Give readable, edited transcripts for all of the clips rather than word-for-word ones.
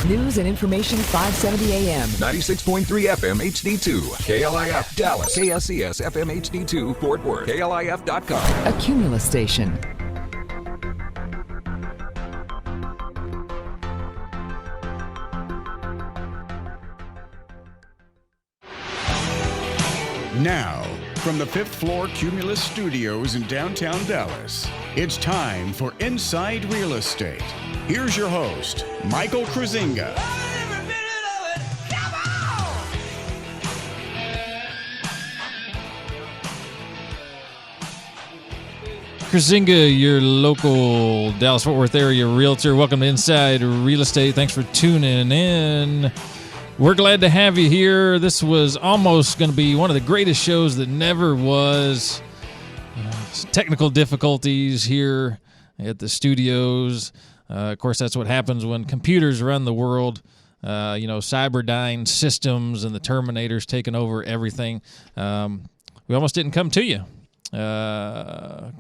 News and information 570 AM. 96.3 FM HD2. KLIF Dallas. KSCS FM HD2 Fort Worth. KLIF.com. A Cumulus station. Now, from the 5th floor Cumulus Studios in downtown Dallas, it's time for Inside Real Estate. Here's your host, Michael Kruizinga. Kruizinga, your local Dallas-Fort Worth area realtor. Welcome to Inside Real Estate. Thanks for tuning in. We're glad to have you here. This was almost going to be one of the greatest shows that never was. Technical difficulties here at the studios. Of course, that's what happens when computers run the world. Cyberdyne systems and the Terminators taking over everything. We almost didn't come to you.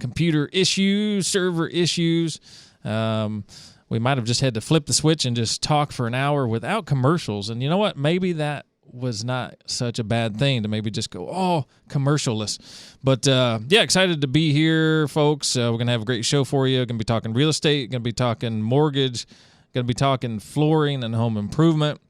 Computer issues, server issues. We might have just had to flip the switch and just talk for an hour without commercials. And you know what? Maybe that was not such a bad thing to maybe just go, commercialless. But, excited to be here, folks. We're going to have a great show for you. We're going to be talking real estate, going to be talking mortgage, going to be talking flooring and home improvement,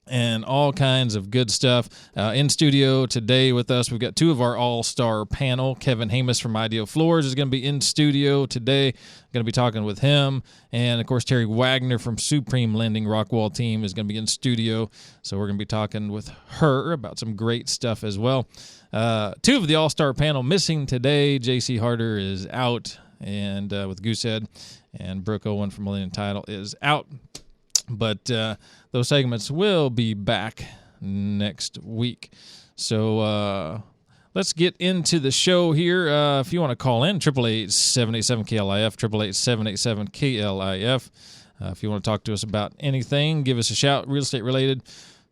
and all kinds of good stuff. In studio today with us, we've got two of our all-star panel. Kevin Hamus from Ideal Floors is going to be in studio today. Going to be talking with him. And, of course, Terry Wagner from Supreme Lending Rockwall team is going to be in studio. So we're going to be talking with her about some great stuff as well. Two of the all-star panel missing today. J.C. Harder is out and with Goosehead, and Brooke Owen from Millennium Title is out. But those segments will be back next week. So let's get into the show here. If you want to call in, 888-787-KLIF, 888-787-KLIF. If you want to talk to us about anything, give us a shout, real estate related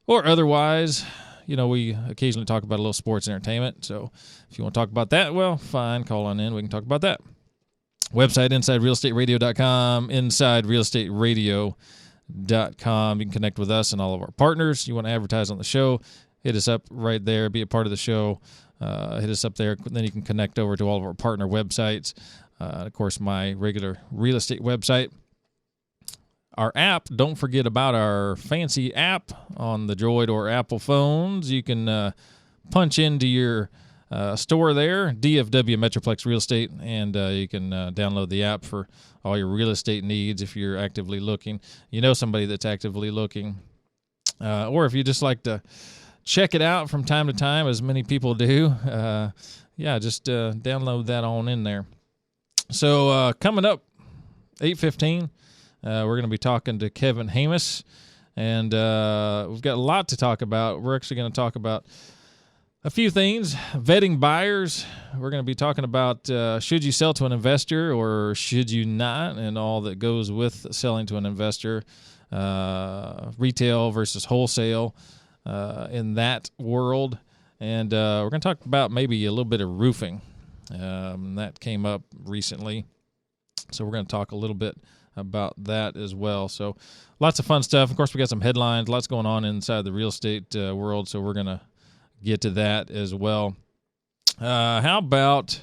or otherwise. You know, we occasionally talk about a little sports entertainment. So if you want to talk about that, well, fine, call on in. We can talk about that. Website, InsideRealEstateRadio.com, InsideRealEstateRadio.com. You can connect with us and all of our partners. You want to advertise on the show, hit us up right there, be a part of the show. Hit us up there. Then you can connect over to all of our partner websites. Of course, my regular real estate website. Our app, don't forget about our fancy app on the Droid or Apple phones. You can punch into your store there, DFW Metroplex Real Estate, and you can download the app for all your real estate needs if you're actively looking. You know somebody that's actively looking. Or if you just like to check it out from time to time, as many people do, just download that on in there. So coming up, 8:15, we're going to be talking to Kevin Hamus, and we've got a lot to talk about. We're actually going to talk about a few things. Vetting buyers. We're going to be talking about should you sell to an investor or should you not, and all that goes with selling to an investor, retail versus wholesale in that world. And we're going to talk about maybe a little bit of roofing. That came up recently. So we're going to talk a little bit about that as well. So lots of fun stuff. Of course, we got some headlines, lots going on inside the real estate world. So we're going to get to that as well. How about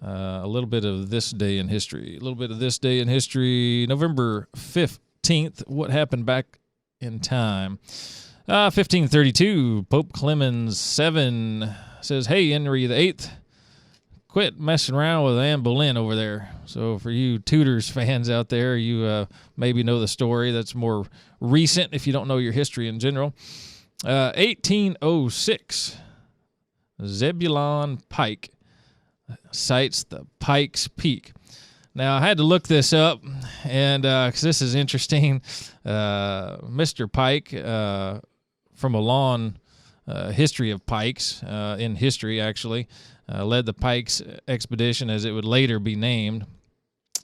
a little bit of this day in history? A little bit of this day in history. November 15th, what happened back in time? 1532, Pope Clemens VII says, "Hey, Henry VIII, quit messing around with Anne Boleyn over there." So for you Tudors fans out there, you maybe know the story. That's more recent if you don't know your history in general. 1806, Zebulon Pike sights the Pikes Peak. Now, I had to look this up, and because this is interesting, Mr. Pike, from a long history of pikes, in history actually, led the Pikes expedition, as it would later be named,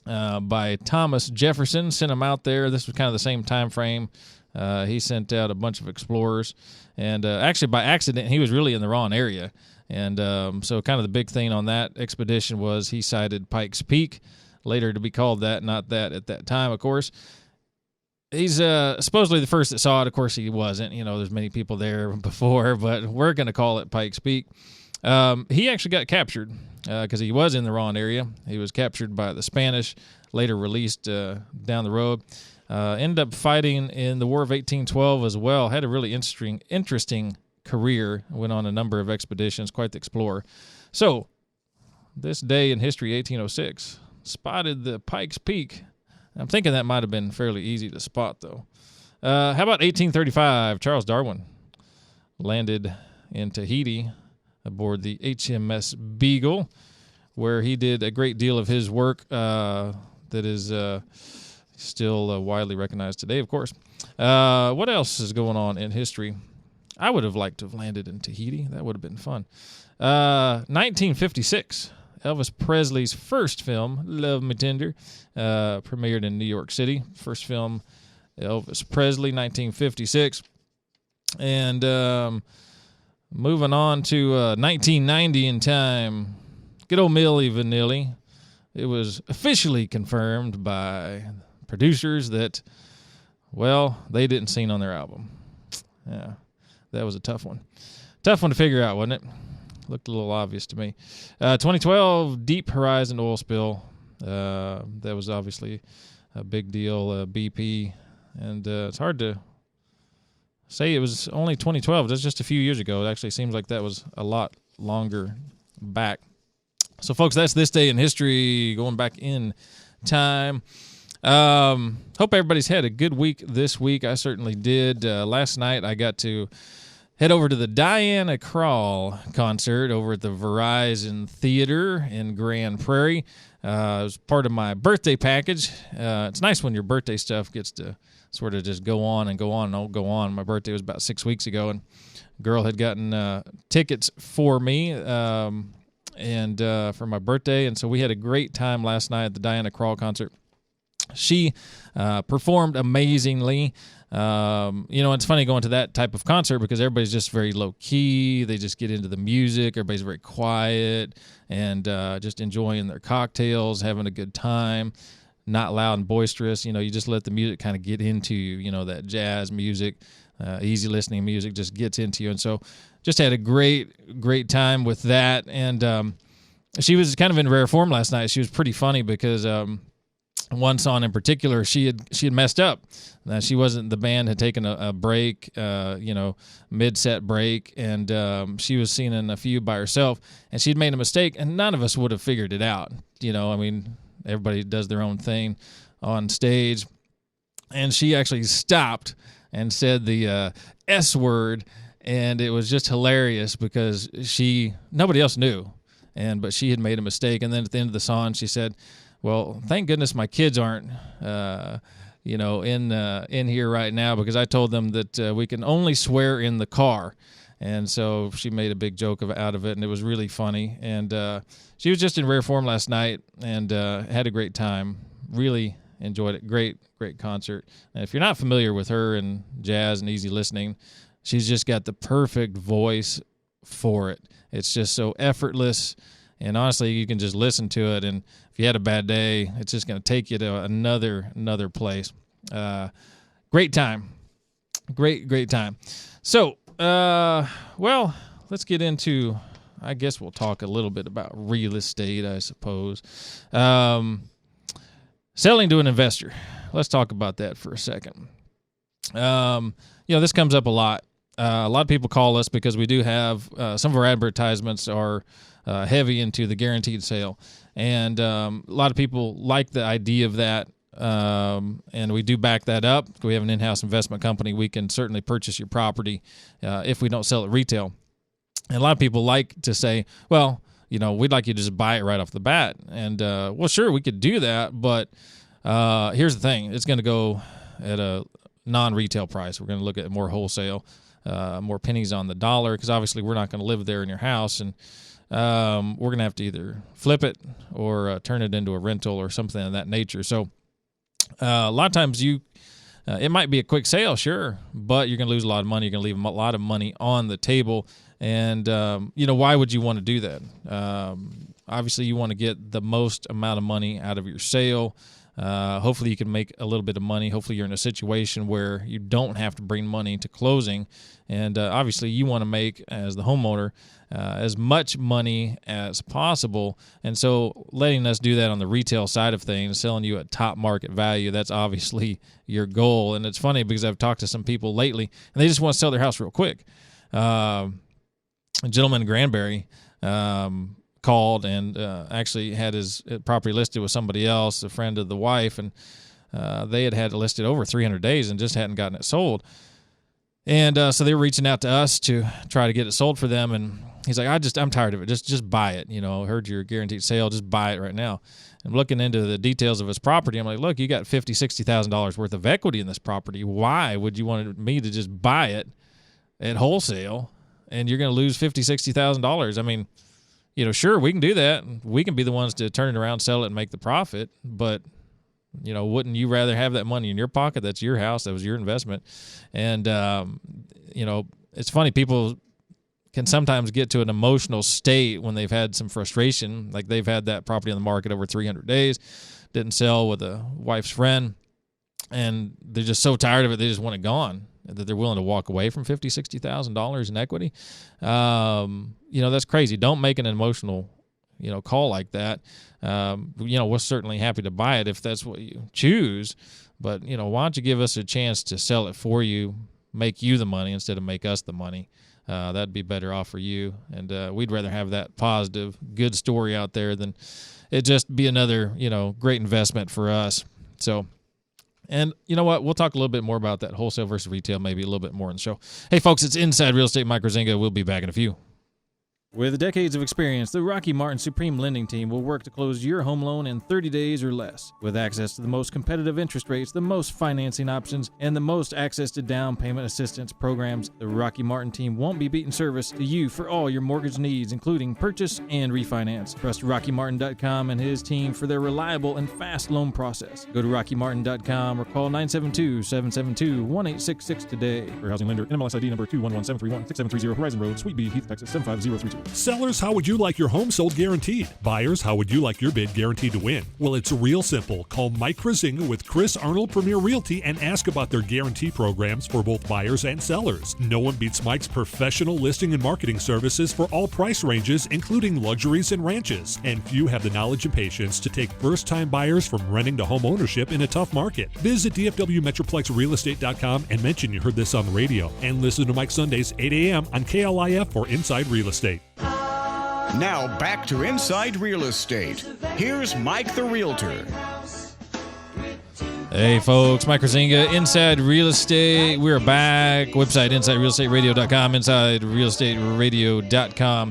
by Thomas Jefferson. Sent him out there. This was kind of the same time frame. He sent out a bunch of explorers, and actually by accident, he was really in the wrong area. And so kind of the big thing on that expedition was he sighted Pikes Peak, later to be called that, not that at that time, of course. He's supposedly the first that saw it. Of course, he wasn't. There's many people there before, but we're going to call it Pikes Peak. He actually got captured because he was in the wrong area. He was captured by the Spanish, later released down the road. Ended up fighting in the War of 1812 as well. Had a really interesting career. Went on a number of expeditions, quite the explorer. So, this day in history, 1806, spotted the Pikes Peak. I'm thinking that might have been fairly easy to spot, though. How about 1835? Charles Darwin landed in Tahiti aboard the HMS Beagle, where he did a great deal of his work that is still widely recognized today, of course. What else is going on in history? I would have liked to have landed in Tahiti. That would have been fun. 1956. Elvis Presley's first film, Love Me Tender, premiered in New York City. First film, Elvis Presley, 1956. And moving on to 1990 in time, good old Milli Vanilli. It was officially confirmed by producers that, well, they didn't sing on their album. Yeah, that was a tough one. Tough one to figure out, wasn't it? Looked a little obvious to me. 2012, Deep Horizon oil spill. That was obviously a big deal, BP. And it's hard to say it was only 2012. That's just a few years ago. It actually seems like that was a lot longer back. So, folks, that's this day in history, going back in time. Hope everybody's had a good week this week. I certainly did. Last night I got to head over to the Diana Krall concert over at the Verizon Theater in Grand Prairie. It was part of my birthday package. It's nice when your birthday stuff gets to sort of just go on and go on and go on. My birthday was about 6 weeks ago, and a girl had gotten tickets for me and for my birthday, and so we had a great time last night at the Diana Krall concert. She performed amazingly. It's funny going to that type of concert because everybody's just very low key. They just get into the music. Everybody's very quiet and just enjoying their cocktails, having a good time, not loud and boisterous. You just let the music kind of get into you. That jazz music, easy listening music just gets into you. And so just had a great time with that. And she was kind of in rare form last night. She was pretty funny because one song in particular, she had messed up. The band had taken a break, mid-set break, and she was singing a few by herself, and she'd made a mistake, and none of us would have figured it out. Everybody does their own thing on stage, and she actually stopped and said the S word, and it was just hilarious because nobody else knew, but she had made a mistake, and then at the end of the song, she said, well, thank goodness my kids aren't, in here right now because I told them that we can only swear in the car. And so she made a big joke out of it, and it was really funny. And she was just in rare form last night and had a great time. Really enjoyed it. Great concert. And if you're not familiar with her and jazz and easy listening, she's just got the perfect voice for it. It's just so effortless. And honestly, you can just listen to it, and if you had a bad day, it's just going to take you to another place. Great time. Great time. So, let's get into, I guess we'll talk a little bit about real estate, I suppose. Selling to an investor. Let's talk about that for a second. This comes up a lot. A lot of people call us because we do have some of our advertisements are heavy into the guaranteed sale. And a lot of people like the idea of that, and we do back that up. We have an in-house investment company. We can certainly purchase your property if we don't sell it retail. And a lot of people like to say, well, we'd like you to just buy it right off the bat. And, sure, we could do that, but here's the thing. It's going to go at a non-retail price. We're going to look at more wholesale, more pennies on the dollar, because obviously we're not going to live there in your house, and we're going to have to either flip it or turn it into a rental or something of that nature. So a lot of times it might be a quick sale, sure, but you're going to lose a lot of money. You're going to leave a lot of money on the table. And, why would you want to do that? Obviously, you want to get the most amount of money out of your sale. Hopefully you can make a little bit of money. Hopefully you're in a situation where you don't have to bring money to closing. And obviously you want to make, as the homeowner, as much money as possible. And so letting us do that on the retail side of things, selling you at top market value, that's obviously your goal. And it's funny because I've talked to some people lately, and they just want to sell their house real quick. A gentleman in Granbury called and actually had his property listed with somebody else, a friend of the wife, and they had it listed over 300 days and just hadn't gotten it sold. And so they were reaching out to us to try to get it sold for them. And he's like, I'm tired of it. Just buy it. Heard your guaranteed sale. Just buy it right now. And looking into the details of his property, I'm like, look, you got $50,000, $60,000 worth of equity in this property. Why would you want me to just buy it at wholesale and you're going to lose $50,000, $60,000? I mean, sure, we can do that. We can be the ones to turn it around, sell it, and make the profit. But wouldn't you rather have that money in your pocket? That's your house. That was your investment. And, it's funny. People can sometimes get to an emotional state when they've had some frustration. Like they've had that property on the market over 300 days, didn't sell with a wife's friend, and they're just so tired of it. They just want it gone, that they're willing to walk away from $50,000, $60,000 in equity. That's crazy. Don't make an emotional call like that. We're certainly happy to buy it if that's what you choose, but why don't you give us a chance to sell it for you, make you the money instead of make us the money? That'd be better off for you. And we'd rather have that positive, good story out there than it just be another, great investment for us. So, and you know what? We'll talk a little bit more about that wholesale versus retail, maybe a little bit more in the show. Hey, folks, it's Inside Real Estate. Mike Kruizinga. We'll be back in a few. With decades of experience, the Rocky Martin Supreme Lending Team will work to close your home loan in 30 days or less. With access to the most competitive interest rates, the most financing options, and the most access to down payment assistance programs, the Rocky Martin Team won't be beating service to you for all your mortgage needs, including purchase and refinance. Trust RockyMartin.com and his team for their reliable and fast loan process. Go to RockyMartin.com or call 972-772-1866 today. For housing lender, NMLS ID number 211-731, 6730 Horizon Road, Suite B, Heath, Texas 75032. Sellers, how would you like your home sold guaranteed? Buyers, how would you like your bid guaranteed to win? Well, it's real simple. Call Mike Kruizinga with Chris Arnold Premier Realty and ask about their guarantee programs for both buyers and sellers. No one beats Mike's professional listing and marketing services for all price ranges, including luxuries and ranches. And few have the knowledge and patience to take first-time buyers from renting to home ownership in a tough market. Visit DFWMetroplexRealestate.com and mention you heard this on the radio. And listen to Mike Sundays, 8 a.m. on KLIF for Inside Real Estate. Now back to Inside Real Estate. Here's Mike the Realtor. Hey folks, Mike Kruizinga, Inside Real Estate. We're back. Website, InsideRealEstateRadio.com, InsideRealEstateRadio.com.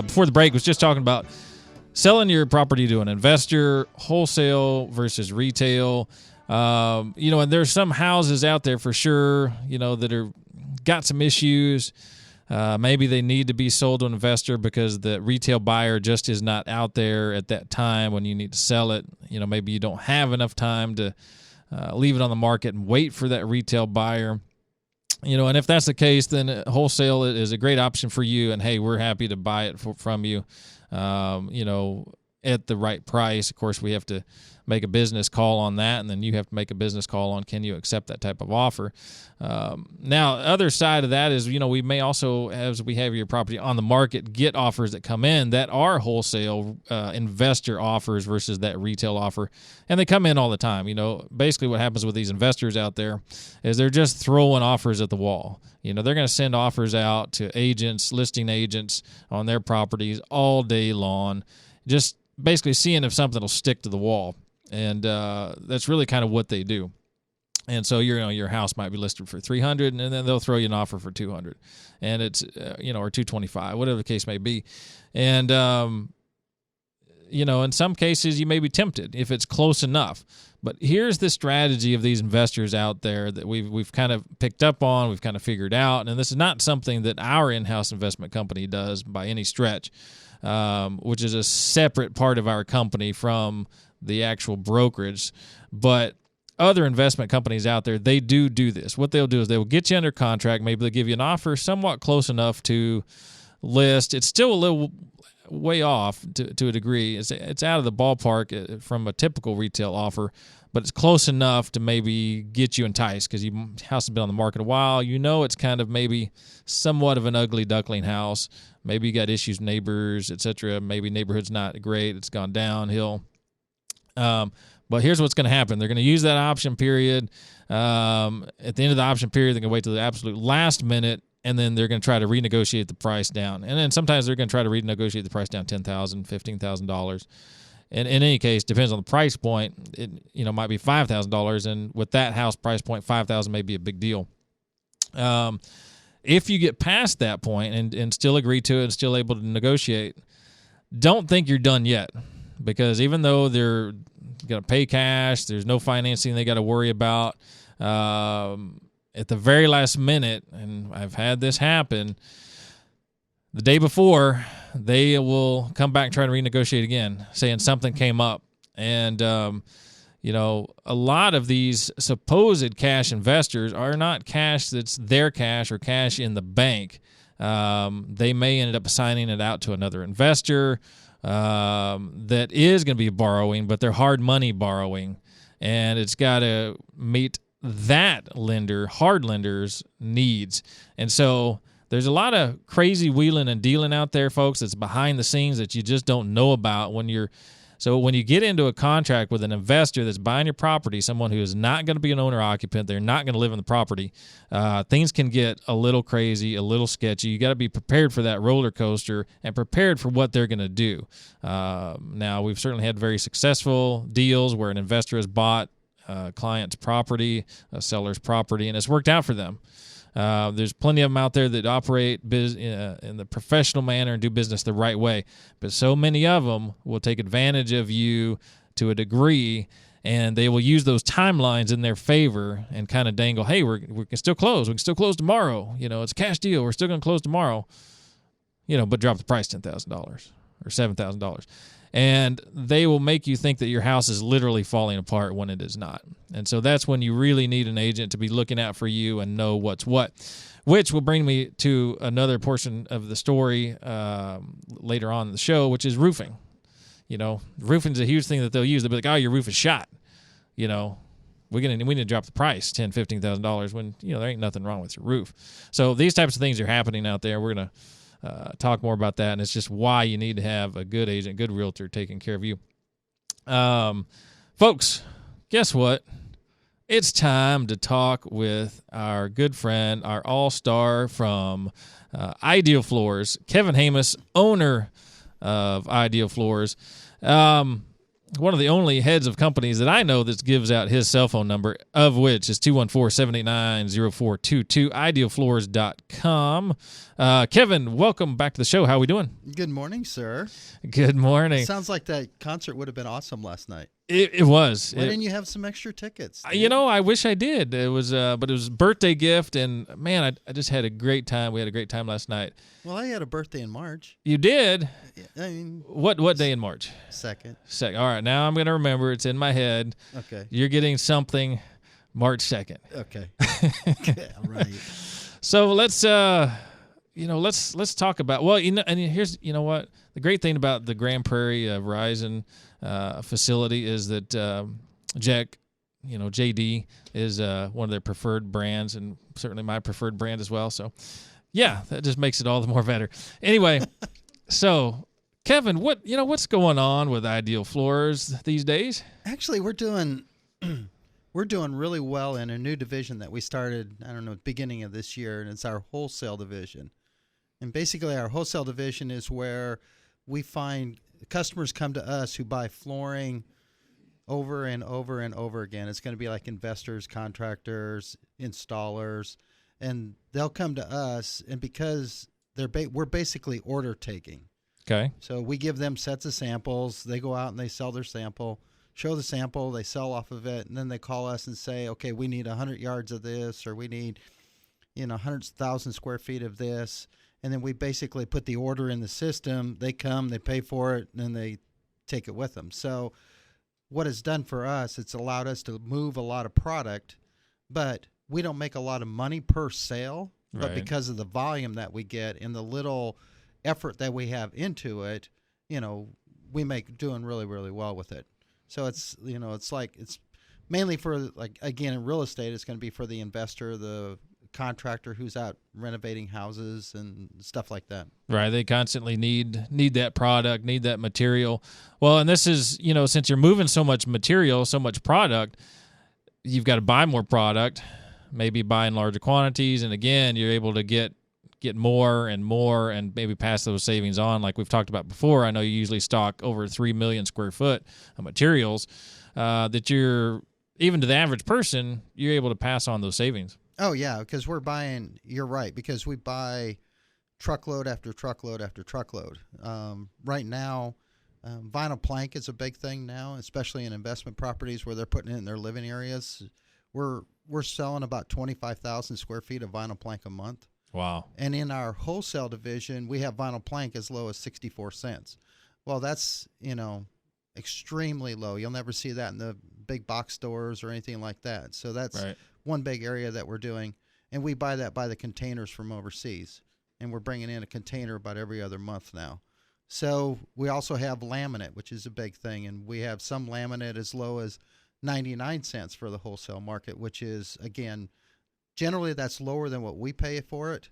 Before the break, was just talking about selling your property to an investor, wholesale versus retail. And there's some houses out there for sure, that are got some issues. Maybe they need to be sold to an investor because the retail buyer just is not out there at that time when you need to sell it. Maybe you don't have enough time to leave it on the market and wait for that retail buyer. And if that's the case, then wholesale is a great option for you. And hey, we're happy to buy it from you, at the right price. Of course, we have to make a business call on that, and then you have to make a business call on can you accept that type of offer. Now, other side of that is, we may also, as we have your property on the market, get offers that come in that are wholesale investor offers versus that retail offer, and they come in all the time. Basically what happens with these investors out there is they're just throwing offers at the wall. They're going to send offers out to agents, listing agents on their properties all day long, just basically seeing if something will stick to the wall. And that's really kind of what they do. And so your house might be listed for $300, and then they'll throw you an offer for $200, and it's or $225, whatever the case may be. And in some cases you may be tempted if it's close enough. But here's the strategy of these investors out there that we've kind of picked up on, we've kind of figured out, and this is not something that our in-house investment company does by any stretch, which is a separate part of our company from the actual brokerage. But other investment companies out there, they do this. What they'll do is they will get you under contract. Maybe they'll give you an offer somewhat close enough to list. It's still a little way off to a degree. It's out of the ballpark from a typical retail offer, but it's close enough to maybe get you enticed because your house has been on the market a while. You know it's kind of maybe somewhat of an ugly duckling house. Maybe you got issues with neighbors, etc. Maybe neighborhood's not great. It's gone downhill. But here's what's going to happen. They're going to use that option period. At the end of the option period, they're going to wait till the absolute last minute, and then they're going to try to renegotiate the price down. And then sometimes they're going to try to renegotiate the price down $10,000, $15,000. And in any case, depends on the price point. It might be $5,000, and with that house price point, $5,000 may be a big deal. If you get past that point and still agree to it and still able to negotiate, don't think you're done yet, because even though they're going to pay cash, there's no financing they got to worry about. At the very last minute, and I've had this happen, the day before, they will come back and try to renegotiate again, saying something came up. And, a lot of these supposed cash investors are not cash that's their cash or cash in the bank. They may end up assigning it out to another investor that is going to be borrowing, but they're hard money borrowing, and it's got to meet that hard lender's needs. And so there's a lot of crazy wheeling and dealing out there, folks, that's behind the scenes that you just don't know about when you get into a contract with an investor that's buying your property, someone who is not going to be an owner-occupant, they're not going to live in the property, things can get a little crazy, a little sketchy. You got to be prepared for that roller coaster and prepared for what they're going to do. Now, we've certainly had very successful deals where an investor has bought a client's property, a seller's property, and it's worked out for them. There's plenty of them out there that operate in the professional manner and do business the right way, but so many of them will take advantage of you to a degree, and they will use those timelines in their favor and kind of dangle, hey, we can still close. We can still close tomorrow. It's a cash deal. We're still going to close tomorrow, but drop the price $10,000 or $7,000. And they will make you think that your house is literally falling apart when it is not. And so that's when you really need an agent to be looking out for you and know what's what, which will bring me to another portion of the story later on in the show, which is roofing. Roofing is a huge thing that they'll use. They'll be like, oh, your roof is shot. We need to drop the price, $10,000, $15,000 when, there ain't nothing wrong with your roof. So these types of things are happening out there. We're going to talk more about that, and it's just why you need to have a good agent, good realtor taking care of you. Folks, guess what? It's time to talk with our good friend, our all-star from Ideal Floors, Kevin Hamus, owner of Ideal Floors. One of the only heads of companies that I know that gives out his cell phone number, of which is 214-789-0422, idealfloors.com. Kevin, welcome back to the show. How are we doing? Good morning, sir. Good morning. Sounds like that concert would have been awesome last night. It was. Why didn't you have some extra tickets? I wish I did. It was, but it was a birthday gift, and man, I just had a great time. We had a great time last night. Well, I had a birthday in March. You did? I mean, what day in March? Second. All right, now I'm going to remember. It's in my head. Okay. You're getting something March 2nd. Okay. Yeah, right. So let's talk about, and here's, what, the great thing about the Grand Prairie Verizon facility is that Jack, JD is one of their preferred brands, and certainly my preferred brand as well. So yeah, that just makes it all the more better. Anyway, so Kevin, what's going on with Ideal Floors these days? Actually, we're doing really well in a new division that we started, beginning of this year, and it's our wholesale division. And basically our wholesale division is where we find customers come to us who buy flooring over and over and over again. It's going to be like investors, contractors, installers, and they'll come to us, and because we're basically order taking. Okay. So we give them sets of samples. They go out and they sell their sample, show the sample, they sell off of it, and then they call us and say, okay, we need 100 yards of this, or we need 100,000 square feet of this. And then we basically put the order in the system. They come, they pay for it, and then they take it with them. So what it's done for us, it's allowed us to move a lot of product, but we don't make a lot of money per sale. But Right. because of the volume that we get and the little effort that we have into it, we make doing really, really well with it. So it's it's mainly for, like, again, in real estate, it's going to be for the investor, the contractor who's out renovating houses and stuff like that. Right. They constantly need that product, need that material. Well, and this is, since you're moving so much material, so much product, you've got to buy more product, maybe buy in larger quantities. And again, you're able to get more and more and maybe pass those savings on. Like we've talked about before, I know you usually stock over 3 million square foot of materials that you're, even to the average person, you're able to pass on those savings. Oh, yeah, because you're right, because we buy truckload after truckload after truckload. Right now, vinyl plank is a big thing now, especially in investment properties where they're putting it in their living areas. We're selling about 25,000 square feet of vinyl plank a month. Wow. And in our wholesale division, we have vinyl plank as low as 64 cents. Well, that's, extremely low. You'll never see that in the big box stores or anything like that. So that's right. One big area that we're doing. And we buy that by the containers from overseas. And we're bringing in a container about every other month now. So we also have laminate, which is a big thing. And we have some laminate as low as 99 cents for the wholesale market, which is, again, generally that's lower than what we pay for it.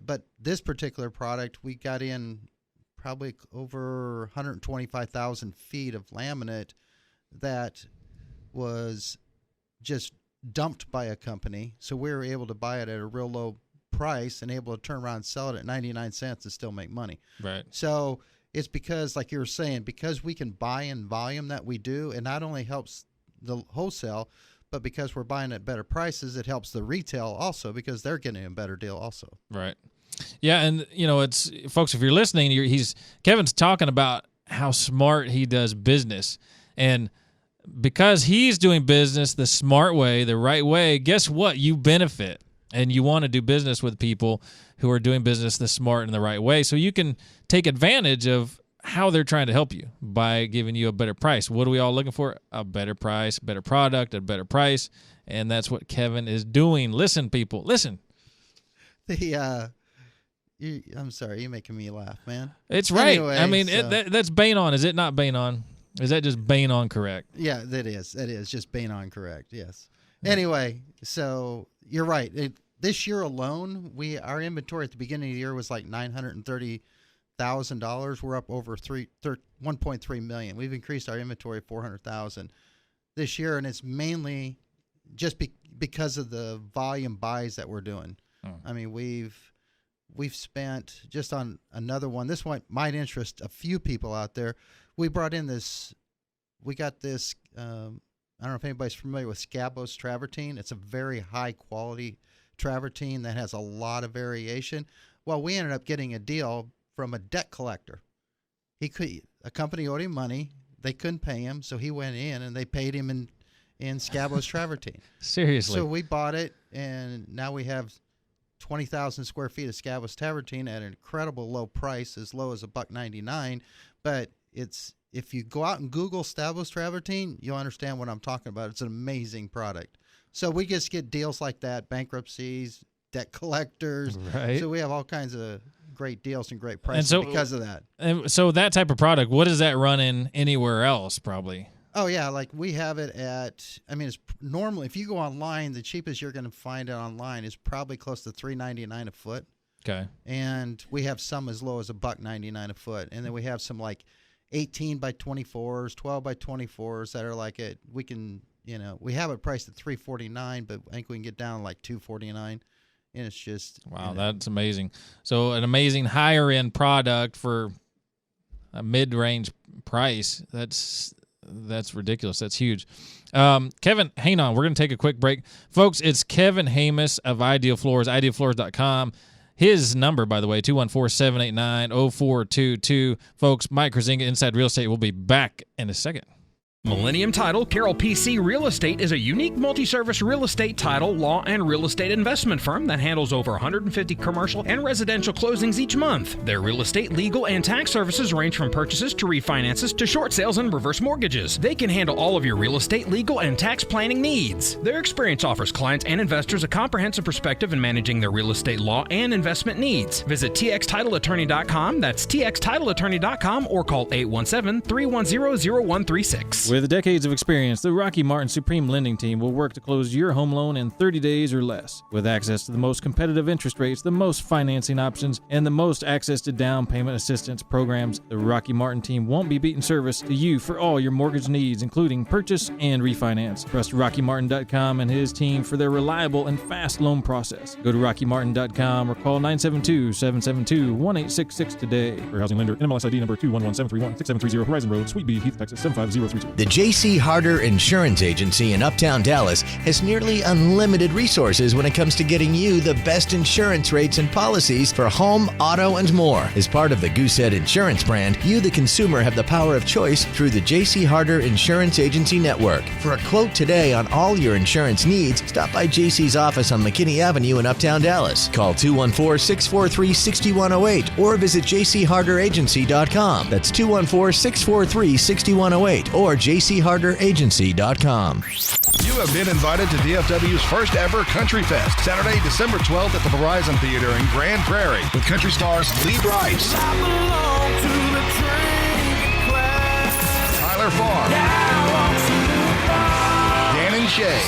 But this particular product, we got in probably over 125,000 feet of laminate that was just dumped by a company. So we were able to buy it at a real low price and able to turn around and sell it at 99 cents and still make money. Right. So it's because, like you were saying, because we can buy in volume that we do, it not only helps the wholesale, but because we're buying at better prices, it helps the retail also because they're getting a better deal also. Right. Yeah, and it's, folks, if you're listening, Kevin's talking about how smart he does business, and because he's doing business the smart way, the right way, guess what? You benefit, and you want to do business with people who are doing business the smart and the right way, so you can take advantage of how they're trying to help you by giving you a better price. What are we all looking for? A better price, better product, a better price, and that's what Kevin is doing. Listen, people, listen. I'm sorry, you're making me laugh, man. It's right. Anyway, I mean, that's bang on. Is it not bang on? Is that just bang on correct? Yeah, that is. That is just bang on correct, yes. Anyway, so you're right. This year alone, our inventory at the beginning of the year was like $930,000. We're up over 1.3 million. We've increased our inventory 400,000 this year, and it's mainly just because of the volume buys that we're doing. I mean, we've spent just on another one. This one might interest a few people out there. We got this, I don't know if anybody's familiar with Scabos travertine. It's a very high quality travertine that has a lot of variation. Well, we ended up getting a deal from a debt collector. A company owed him money. They couldn't pay him, so he went in and they paid him in Scabos travertine. Seriously. So we bought it, and now we have 20,000 square feet of Scabos travertine at an incredible low price, as low as $1.99. But if you go out and Google Scabos travertine, you'll understand what I'm talking about. It's an amazing product. So we just get deals like that, bankruptcies, debt collectors. Right. So we have all kinds of great deals and great prices because of that. And so that type of product, what does that run in anywhere else probably? Oh, yeah, like we have it at, it's normally, if you go online, the cheapest you're going to find it online is probably close to $3.99 a foot. Okay. And we have some as low as $1.99 a foot. And then we have some like 18 by 24s, 12 by 24s that are like we can, we have it priced at $3.49, but I think we can get down to like $2.49. And it's just. Wow, that's amazing. So an amazing higher end product for a mid-range price. That's ridiculous. That's huge. Kevin, hang on. We're going to take a quick break. Folks, it's Kevin Hamus of Ideal Floors, idealfloors.com. His number, by the way, 214-789-0422. Folks, Mike Kruizinga, Inside Real Estate, will be back in a second. Millennium Title Carroll PC Real Estate is a unique multi-service real estate title, law, and real estate investment firm that handles over 150 commercial and residential closings each month. Their real estate, legal, and tax services range from purchases to refinances to short sales and reverse mortgages. They can handle all of your real estate, legal, and tax planning needs. Their experience offers clients and investors a comprehensive perspective in managing their real estate, law, and investment needs. Visit txtitleattorney.com, that's txtitleattorney.com, or call 817-310-0136. With decades of experience, the Rocky Martin Supreme Lending Team will work to close your home loan in 30 days or less. With access to the most competitive interest rates, the most financing options, and the most access to down payment assistance programs, the Rocky Martin team won't be beating service to you for all your mortgage needs, including purchase and refinance. Trust RockyMartin.com and his team for their reliable and fast loan process. Go to RockyMartin.com or call 972-772-1866 today. For housing lender, NMLS ID number 211731, 6730 Horizon Road, Suite B, Heath, Texas 75032. The J.C. Harder Insurance Agency in Uptown Dallas has nearly unlimited resources when it comes to getting you the best insurance rates and policies for home, auto, and more. As part of the Goosehead Insurance brand, you, the consumer, have the power of choice through the J.C. Harder Insurance Agency Network. For a quote today on all your insurance needs, stop by J.C.'s office on McKinney Avenue in Uptown Dallas. Call 214-643-6108 or visit jcharderagency.com. That's 214-643-6108 or jcharderagency.com. You have been invited to DFW's first ever Country Fest, Saturday, December 12th at the Verizon Theater in Grand Prairie with country stars Lee Brice, Tyler Farr, Dan and Shay,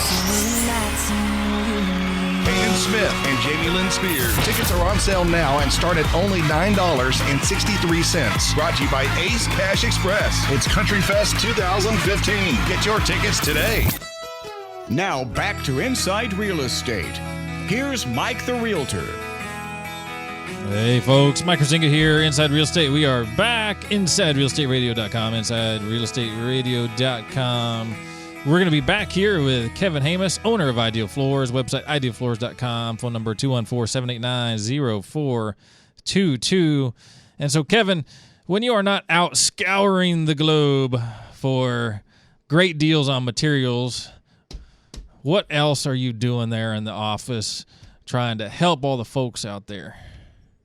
Hayden Smith, and Jamie Lynn Spears. Tickets are on sale now and start at only $9.63. Brought to you by Ace Cash Express. It's Country Fest 2015. Get your tickets today. Now back to Inside Real Estate. Here's Mike the Realtor. Hey folks, Mike Kruizinga here, Inside Real Estate. We are back, InsideRealEstateRadio.com, InsideRealEstateRadio.com. We're going to be back here with Kevin Hamus, owner of Ideal Floors, website idealfloors.com, phone number 214-789-0422. And so, Kevin, when you are not out scouring the globe for great deals on materials, what else are you doing there in the office trying to help all the folks out there?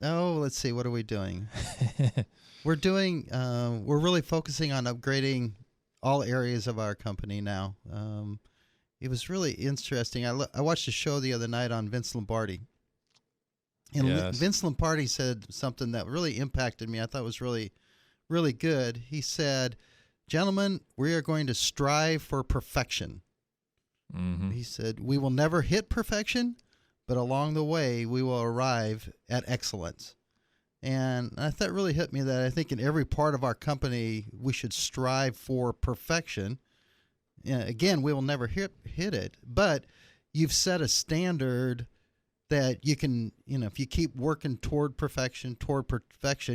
Oh, let's see. What are we doing? We're really focusing on upgrading all areas of our company now. It was really interesting. I watched a show the other night on Vince Lombardi. And yes. Vince Lombardi said something that really impacted me. I thought was really, really good. He said, "Gentlemen, we are going to strive for perfection." Mm-hmm. He said, "We will never hit perfection, but along the way, we will arrive at excellence." And I thought really hit me that I think in every part of our company, we should strive for perfection. Again, we will never hit it, but you've set a standard that you can, if you keep working toward perfection,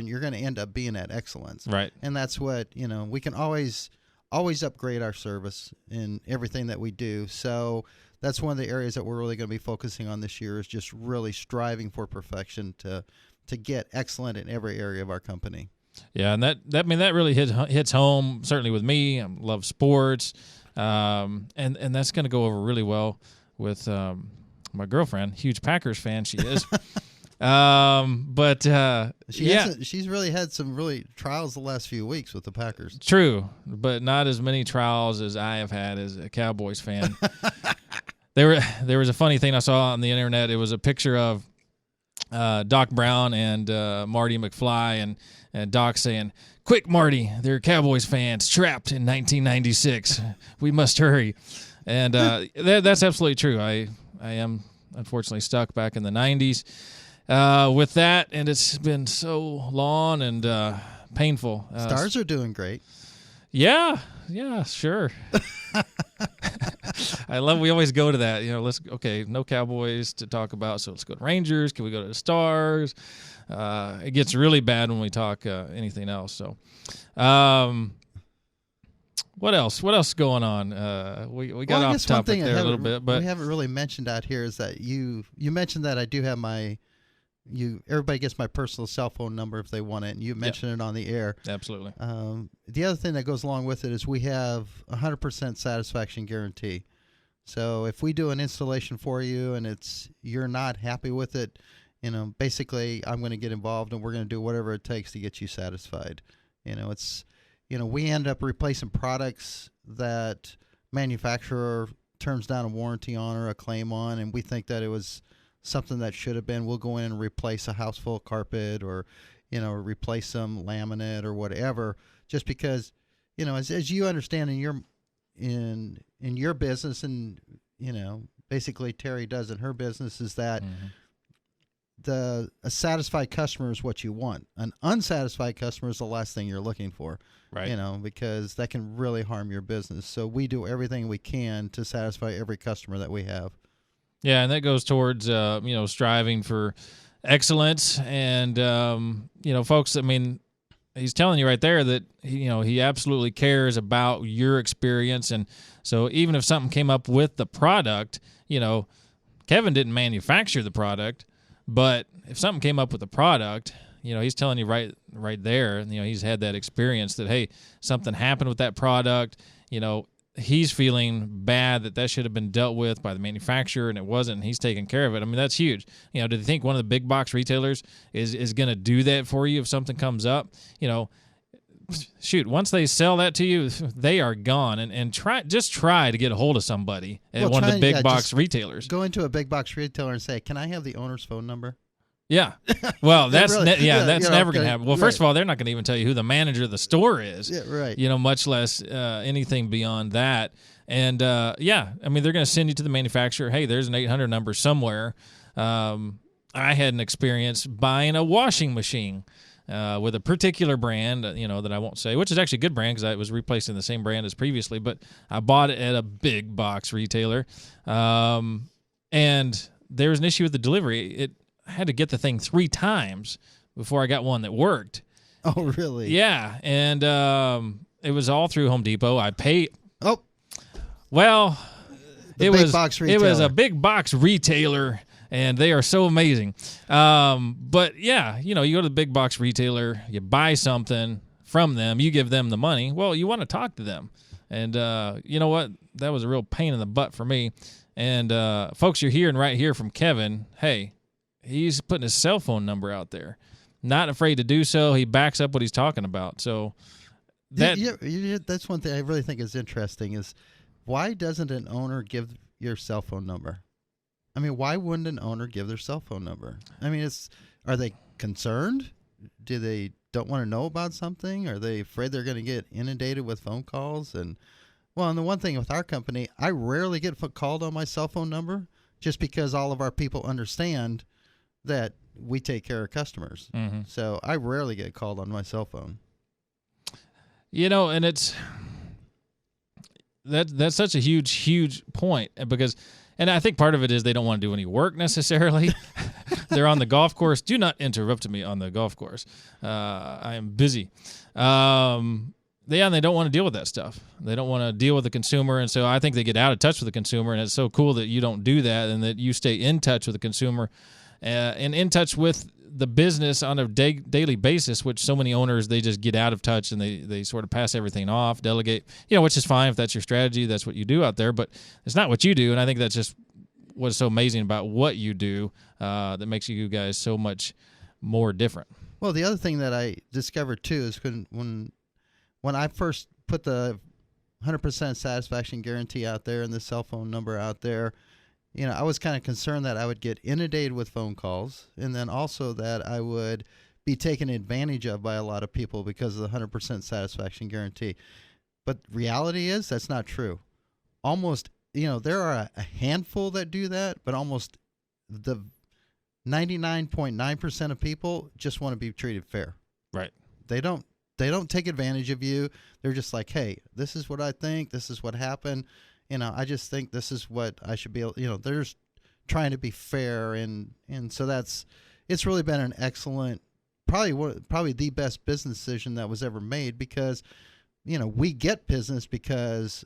you're going to end up being at excellence. Right. And that's what, we can always upgrade our service in everything that we do. So that's one of the areas that we're really going to be focusing on this year is just really striving for perfection to get excellent in every area of our company. Yeah, and that really hits home, certainly with me. I love sports, and that's going to go over really well with my girlfriend, huge Packers fan she is. She's really had some really trials the last few weeks with the Packers. True, but not as many trials as I have had as a Cowboys fan. There was a funny thing I saw on the internet. It was a picture of Doc Brown and Marty McFly, and Doc saying, "Quick, Marty, they're Cowboys fans trapped in 1996. We must hurry." And that's absolutely true. I am unfortunately stuck back in the 90s with that, and it's been so long and painful. Stars are doing great. Yeah, sure. We always go to that, no Cowboys to talk about, so let's go to Rangers. Can we go to the Stars? It gets really bad when we talk anything else. So, what else? What else is going on? We got off topic there a little bit, but we haven't really mentioned out here is that you mentioned that I do have my everybody gets my personal cell phone number if they want it, and you mentioned it on the air. Absolutely. The other thing that goes along with it is we have 100% satisfaction guarantee. So if we do an installation for you and you're not happy with it, basically I'm going to get involved and we're going to do whatever it takes to get you satisfied. We end up replacing products that manufacturer turns down a warranty on or a claim on, and we think that it was something that should have been. We'll go in and replace a house full of carpet or, replace some laminate or whatever, just because, as you understand in your business and, basically Terry does in her business, is that a satisfied customer is what you want. An unsatisfied customer is the last thing you're looking for, right? Because that can really harm your business. So we do everything we can to satisfy every customer that we have. Yeah, and that goes towards striving for excellence. And folks, I mean, he's telling you right there that he absolutely cares about your experience. And so even if something came up with the product, Kevin didn't manufacture the product, but if something came up with the product, he's telling you right there, he's had that experience that, hey, something happened with that product, he's feeling bad that should have been dealt with by the manufacturer and it wasn't, and he's taking care of it. I mean, that's huge. Do you think one of the big box retailers is going to do that for you if something comes up? Shoot, once they sell that to you, they are gone. And try to get a hold of somebody at one of the big box retailers. Go into a big box retailer and say, "Can I have the owner's phone number?" Yeah. Well, that's really, that's never going to happen. Well, first of all, they're not going to even tell you who the manager of the store is. Yeah, right. Much less anything beyond that. And I mean, they're going to send you to the manufacturer. Hey, there's an 800 number somewhere. I had an experience buying a washing machine with a particular brand, that I won't say, which is actually a good brand because I was replacing the same brand as previously, but I bought it at a big box retailer. And there was an issue with the delivery. I had to get the thing 3 times before I got one that worked. Oh, really? Yeah. And it was all through Home Depot. I paid. Oh. Well, it was a big box retailer. And they are so amazing. But yeah, you go to the big box retailer, you buy something from them, you give them the money. Well, you want to talk to them. And you know what? That was a real pain in the butt for me. And folks, you're hearing right here from Kevin, hey, he's putting his cell phone number out there. Not afraid to do so. He backs up what he's talking about. So that's one thing I really think is interesting is why doesn't an owner give your cell phone number? I mean, why wouldn't an owner give their cell phone number? I mean, are they concerned? Do they don't want to know about something? Are they afraid they're going to get inundated with phone calls? And the one thing with our company, I rarely get called on my cell phone number just because all of our people understand that we take care of customers. Mm-hmm. So I rarely get called on my cell phone. And that's such a huge point because. And I think part of it is they don't want to do any work necessarily. They're on the golf course. Do not interrupt me on the golf course. I am busy. They don't want to deal with that stuff. They don't want to deal with the consumer. And so I think they get out of touch with the consumer. And it's so cool that you don't do that and that you stay in touch with the consumer and in touch with the business on a daily basis, which so many owners, they just get out of touch and they sort of pass everything off, delegate, which is fine if that's your strategy, that's what you do out there, but it's not what you do. And I think that's just what's so amazing about what you do that makes you guys so much more different. Well, the other thing that I discovered too is when I first put the 100% satisfaction guarantee out there and the cell phone number out there, I was kind of concerned that I would get inundated with phone calls and then also that I would be taken advantage of by a lot of people because of the 100% satisfaction guarantee. But reality is that's not true. Almost, there are a handful that do that, but almost the 99.9% of people just want to be treated fair. Right. They don't take advantage of you. They're just like, hey, this is what I think. This is what happened. I just think this is what I should be able, they're just trying to be fair. And so it's really been an excellent, probably the best business decision that was ever made because, we get business because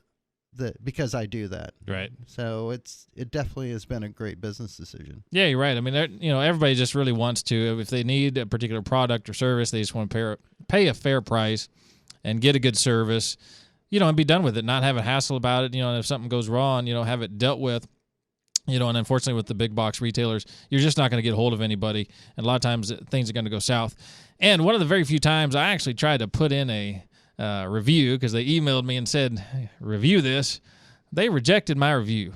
because I do that. Right. So it definitely has been a great business decision. Yeah, you're right. I mean, everybody just really wants to. If they need a particular product or service, they just want to pay a fair price and get a good service, and be done with it, not have a hassle about it. And if something goes wrong, have it dealt with. And unfortunately with the big box retailers, you're just not going to get a hold of anybody. And a lot of times things are going to go south. And one of the very few times I actually tried to put in a review because they emailed me and said, review this. They rejected my review.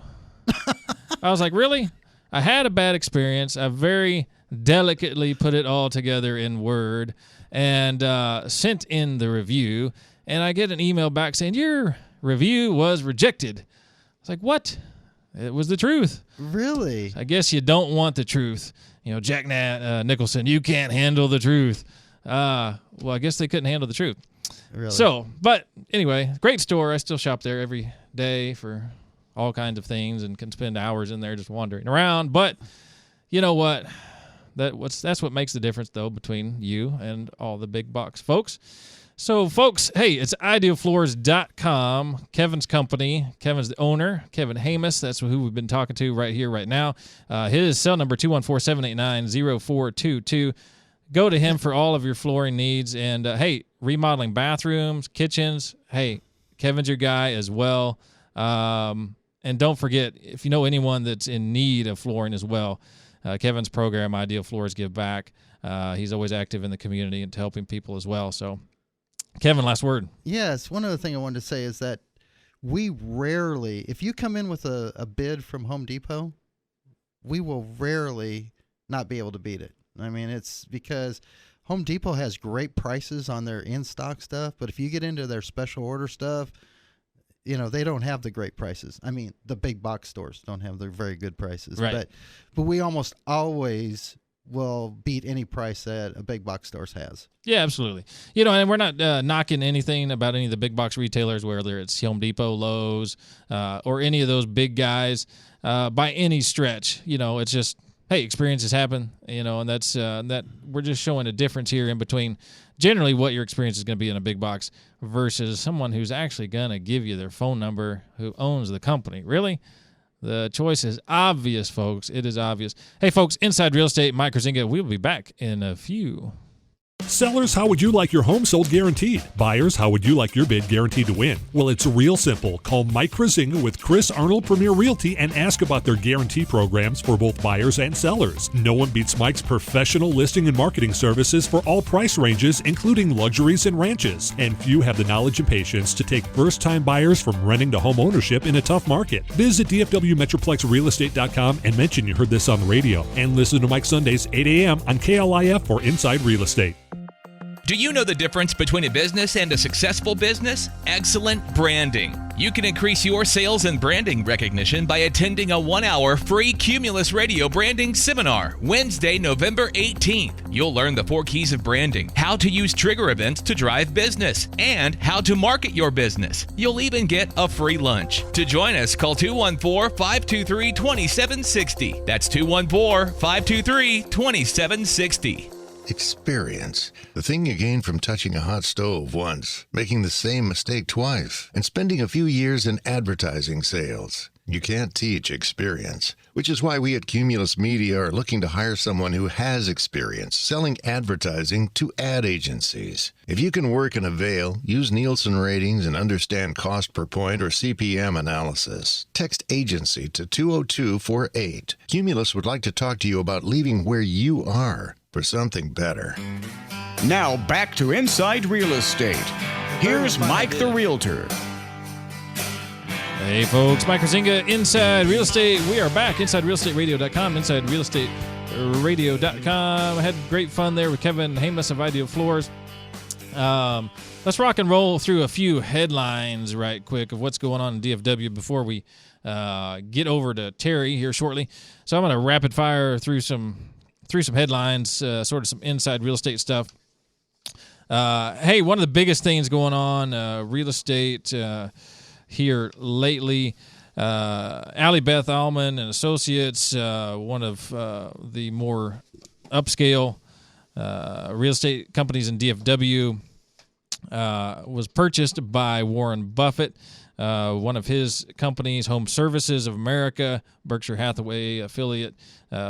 I was like, really? I had a bad experience. I very delicately put it all together in Word and sent in the review. And I get an email back saying, your review was rejected. I was like, what? It was the truth. Really? I guess you don't want the truth. Jack Nicholson, you can't handle the truth. Well, I guess they couldn't handle the truth. Really? So, but anyway, great store. I still shop there every day for all kinds of things and can spend hours in there just wandering around. But you know what? That's what makes the difference, though, between you and all the big box folks. So, folks, hey, it's idealfloors.com, Kevin's company. Kevin's the owner, Kevin Hamus. That's who we've been talking to right here, right now. His cell number, 214-789-0422. Go to him for all of your flooring needs. And, hey, remodeling bathrooms, kitchens, hey, Kevin's your guy as well. And don't forget, if you know anyone that's in need of flooring as well, Kevin's program, Ideal Floors Give Back, he's always active in the community and helping people as well. So, Kevin, last word. Yes, one other thing I wanted to say is that we rarely, if you come in with a bid from Home Depot, we will rarely not be able to beat it. I mean, it's because Home Depot has great prices on their in-stock stuff, but if you get into their special order stuff, they don't have the great prices. I mean, the big box stores don't have the very good prices. Right. But we almost always will beat any price that a big box stores has. Yeah, absolutely. And we're not knocking anything about any of the big box retailers, whether it's Home Depot, Lowe's, or any of those big guys by any stretch. It's just, hey, experiences happen, and that's that we're just showing a difference here in between generally what your experience is going to be in a big box versus someone who's actually going to give you their phone number who owns the company. Really? The choice is obvious, folks. It is obvious. Hey, folks, Inside Real Estate, Mike Kruizinga. We'll be back in a few. Sellers, how would you like your home sold guaranteed? Buyers, how would you like your bid guaranteed to win? Well, it's real simple. Call Mike Kruizinga with Chris Arnold Premier Realty and ask about their guarantee programs for both buyers and sellers. No one beats Mike's professional listing and marketing services for all price ranges, including luxuries and ranches. And few have the knowledge and patience to take first-time buyers from renting to home ownership in a tough market. Visit DFWMetroplexRealestate.com and mention you heard this on the radio. And listen to Mike Sundays, 8 a.m. on KLIF for Inside Real Estate. Do you know the difference between a business and a successful business? Excellent branding. You can increase your sales and branding recognition by attending a 1-hour free Cumulus Radio branding seminar, Wednesday, November 18th. You'll learn the 4 keys of branding, how to use trigger events to drive business, and how to market your business. You'll even get a free lunch. To join us, call 214-523-2760. That's 214-523-2760. Experience. The thing you gain from touching a hot stove once, making the same mistake twice, and spending a few years in advertising sales. You can't teach experience, which is why we at Cumulus Media are looking to hire someone who has experience selling advertising to ad agencies. If you can work in a veil, use Nielsen ratings, and understand cost per point or CPM analysis, text agency to 20248. Cumulus would like to talk to you about leaving where you are for something better. Now back to Inside Real Estate. Here's Mike the Realtor. Hey, folks, Mike Kruizinga, Inside Real Estate. We are back, InsideRealEstateRadio.com, InsideRealEstateRadio.com. I had great fun there with Kevin Hamus of Ideal Floors. Let's rock and roll through a few headlines right quick of what's going on in DFW before we get over to Terry here shortly. So I'm going to rapid fire through some headlines, sort of some inside real estate stuff. Hey, one of the biggest things going on real estate here lately, Allie Beth Allman and Associates, one of the more upscale real estate companies in DFW, was purchased by Warren Buffett. One of his companies, Home Services of America, Berkshire Hathaway affiliate,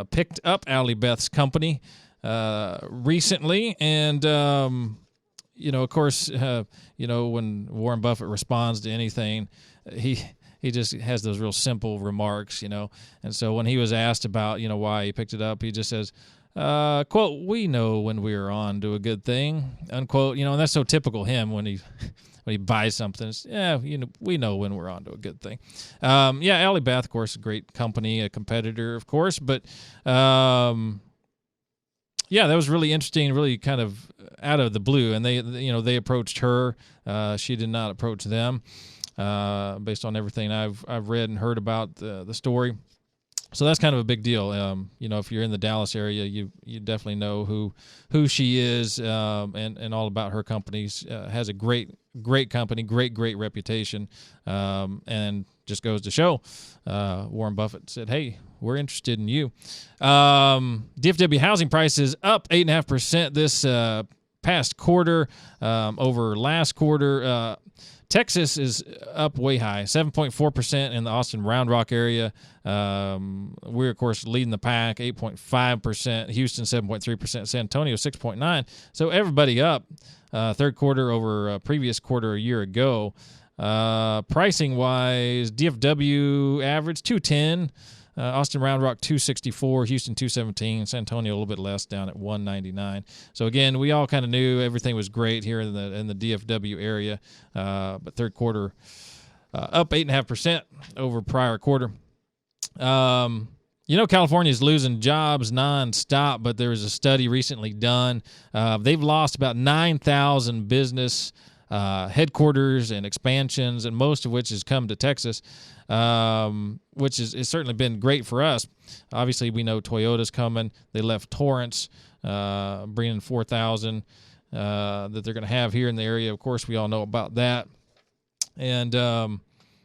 picked up Allie Beth's company recently. And, of course, when Warren Buffett responds to anything, he just has those real simple remarks, And so when he was asked about, why he picked it up, he just says, quote, "We know when we are on to a good thing," unquote. And that's so typical him when he buys something. It's, we know when we're on to a good thing. Allie Beth, of course, a great company, a competitor, of course, but that was really interesting, really kind of out of the blue. And they approached her. She did not approach them, based on everything I've read and heard about the story. So that's kind of a big deal. If you're in the Dallas area, you definitely know who she is, and all about her companies. Has a great company, great reputation, and just goes to show. Warren Buffett said, "Hey, we're interested in you." DFW housing prices up 8.5% this past quarter over last quarter. Texas is up way high, 7.4% in the Austin Round Rock area. We're, of course, leading the pack, 8.5%. Houston, 7.3%. San Antonio, 6.9%. So everybody up third quarter over previous quarter a year ago. Pricing-wise, DFW average, $210. Austin Round Rock, $264. Houston, $217. San Antonio, a little bit less, down at $199. So again, we all kind of knew everything was great here in the DFW area, but third quarter up 8.5% over prior quarter. California is losing jobs nonstop, but there was a study recently done. They've lost about 9,000 business headquarters and expansions, and most of which has come to Texas, which has certainly been great for us. Obviously, we know Toyota's coming. They left Torrance, bringing 4,000 that they're going to have here in the area. Of course, we all know about that. And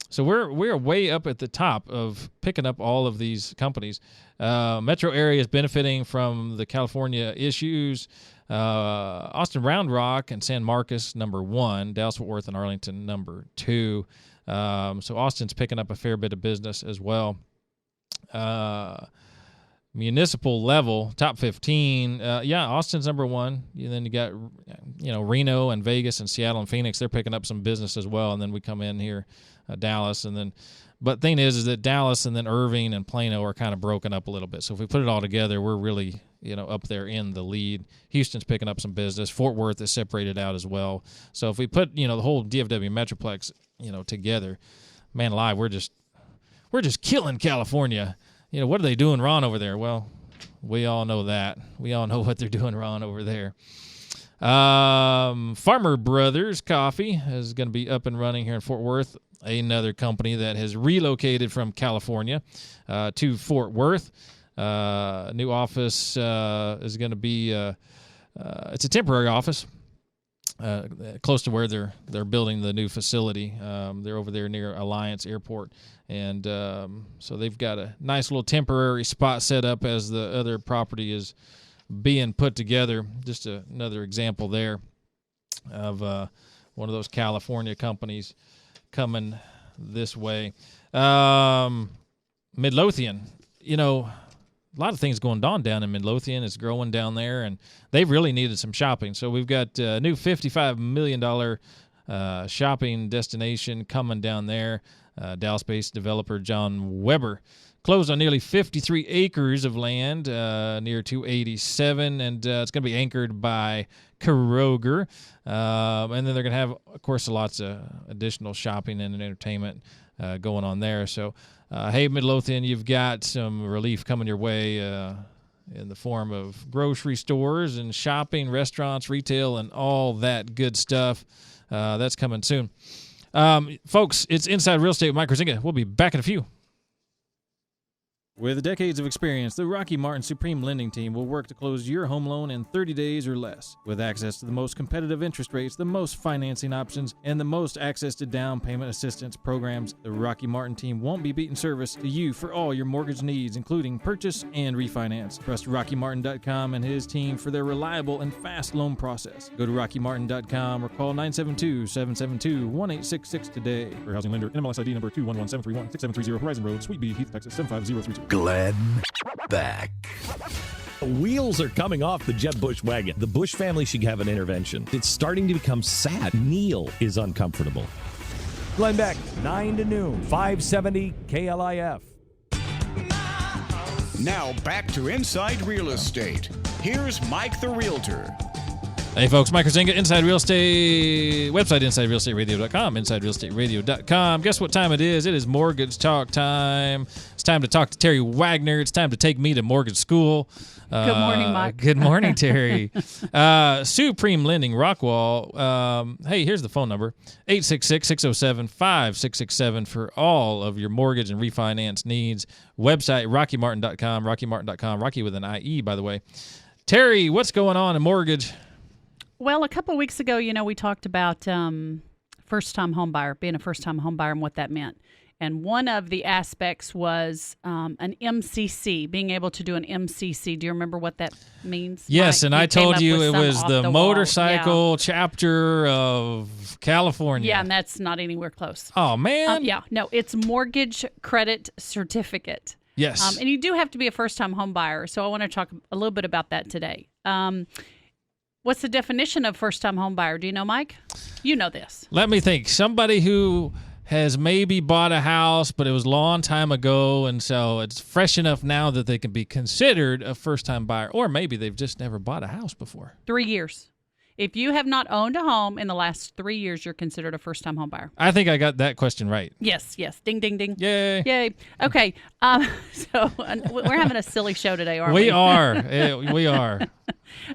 so we're way up at the top of picking up all of these companies. Metro area is benefiting from the California issues. Austin Round Rock and San Marcos, number 1. Dallas-Fort Worth and Arlington, number 2. So Austin's picking up a fair bit of business as well. Municipal level, top 15. Austin's number 1. And then you got, Reno and Vegas and Seattle and Phoenix. They're picking up some business as well. And then we come in here, Dallas, and then. But the thing is that Dallas and then Irving and Plano are kind of broken up a little bit. So if we put it all together, we're really, up there in the lead. Houston's picking up some business. Fort Worth is separated out as well. So if we put, the whole DFW Metroplex, together, man alive, we're just killing California. What are they doing wrong over there? Well, we all know that. We all know what they're doing wrong over there. Farmer Brothers Coffee is going to be up and running here in Fort Worth. Another company that has relocated from California to Fort Worth. New office is going to be it's a temporary office close to where they're building the new facility. They're over there near Alliance Airport, and so they've got a nice little temporary spot set up as the other property is being put together. Just another example there of one of those California companies coming this way. Midlothian, a lot of things going on down in Midlothian. It's growing down there, and they've really needed some shopping. So we've got a new $55 million shopping destination coming down there. Dallas-based developer John Weber closed on nearly 53 acres of land near 287, and it's going to be anchored by Kroger. And then they're going to have, of course, lots of additional shopping and entertainment going on there. So, hey, Midlothian, you've got some relief coming your way in the form of grocery stores and shopping, restaurants, retail, and all that good stuff. That's coming soon. Folks, it's Inside Real Estate with Mike Kruizinga. We'll be back in a few. With decades of experience, the Rocky Martin Supreme Lending Team will work to close your home loan in 30 days or less. With access to the most competitive interest rates, the most financing options, and the most access to down payment assistance programs, the Rocky Martin team won't be beating service to you for all your mortgage needs, including purchase and refinance. Trust RockyMartin.com and his team for their reliable and fast loan process. Go to RockyMartin.com or call 972-772-1866 today. For housing lender, NMLS ID number 211731, 6730 Horizon Road, Suite B, Heath, Texas 75032. Glenn Beck. Wheels are coming off the Jeb Bush wagon. The Bush family should have an intervention. It's starting to become sad. Neil is uncomfortable. Glenn Beck, 9 to noon, 570 KLIF. Now back to Inside Real Estate. Here's Mike the Realtor. Hey folks, Mike Kruizinga, Inside Real Estate, website InsideRealEstateRadio.com, InsideRealEstateRadio.com. Guess what time it is? It is mortgage talk time. It's time to talk to Terry Wagner. It's time to take me to mortgage school. Good morning, Mike. Good morning, Terry. Supreme Lending, Rockwall. Hey, here's the phone number, 866-607-5667 for all of your mortgage and refinance needs. Website, RockyMartin.com, RockyMartin.com, Rocky with an IE, by the way. Terry, what's going on in mortgage? Well, a couple of weeks ago, we talked about first-time home buyer, being a first-time home buyer and what that meant. And one of the aspects was an MCC, being able to do an MCC. Do you remember what that means? Yes, Mike? and I told you it was the motorcycle wall. chapter of California. Yeah, and that's not anywhere close. Oh, man. No, it's mortgage credit certificate. Yes. And you do have to be a first-time home buyer, so I want to talk a little bit about that today. What's the definition of first-time home buyer? Do you know, Mike? You know this. Let me think. Somebody who has maybe bought a house, but it was a long time ago, and so it's fresh enough now that they can be considered a first-time buyer, or maybe they've just never bought a house before. 3 years. If you have not owned a home in the last 3 years, you're considered a first-time home buyer. I think I got that question right. Yes. Ding, ding, ding. Yay. Yay. Okay. So we're having a silly show today, aren't we? We are. We are.